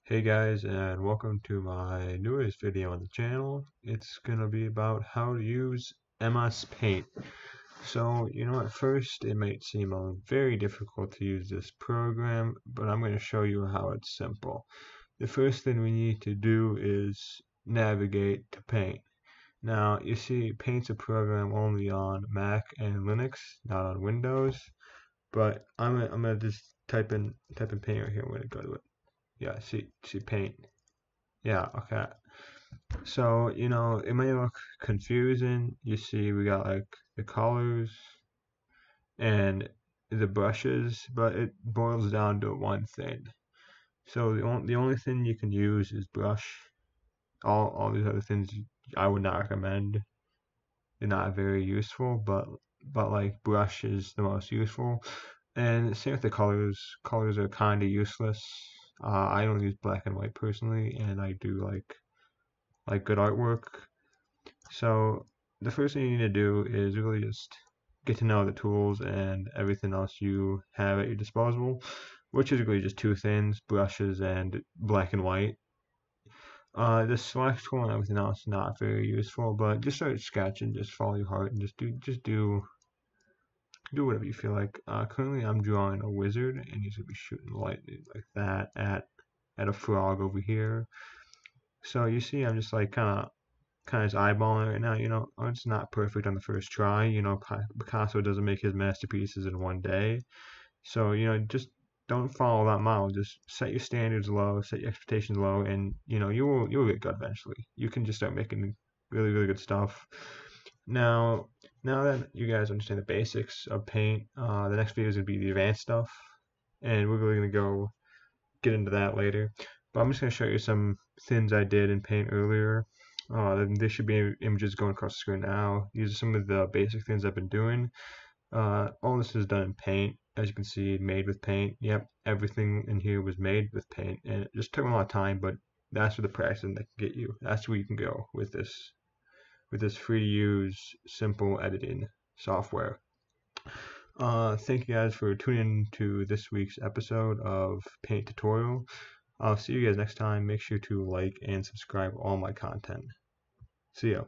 Hey guys, and welcome to my newest video on the channel. It's gonna be about how to use MS Paint. So, at first it might seem very difficult to use this program, but I'm going to show you how it's simple. The first thing we need to do is navigate to Paint. Now, you see, Paint's a program only on Mac and Linux, not on Windows. But I'm gonna just type in Paint right here. I'm gonna go to it. Yeah, see Paint. Yeah, okay. So, it may look confusing. You see, we got like the colors and the brushes, but it boils down to one thing. So the only thing you can use is brush. All these other things I would not recommend. They're not very useful, but like brush is the most useful. And same with the colors. Colors are kind of useless. I don't use black and white personally, and I do like good artwork. So the first thing you need to do is really just get to know the tools and everything else you have at your disposal, which is really just two things, brushes and black and white. The select tool and everything else is not very useful, but just start sketching, just follow your heart and just do whatever you feel like. Currently I'm drawing a wizard and he's gonna be shooting lightning like that at a frog over here. So you see I'm just like kind of eyeballing it right now. It's not perfect on the first try. Picasso doesn't make his masterpieces in one day. So, just don't follow that model. Just set your standards low, set your expectations low, and you'll get good eventually. You can just start making really, really good stuff. Now that you guys understand the basics of paint, the next video is gonna be the advanced stuff, and we're really gonna go get into that later. But I'm just gonna show you some things I did in paint earlier. There should be images going across the screen now. These are some of the basic things I've been doing. All this is done in Paint. As you can see, made with Paint. Yep, everything in here was made with Paint, and it just took a lot of time, but that's where the practice that can get you. That's where you can go with this free to use, simple editing software. Thank you guys for tuning in to this week's episode of Paint Tutorial. I'll see you guys next time. Make sure to like and subscribe all my content. See ya.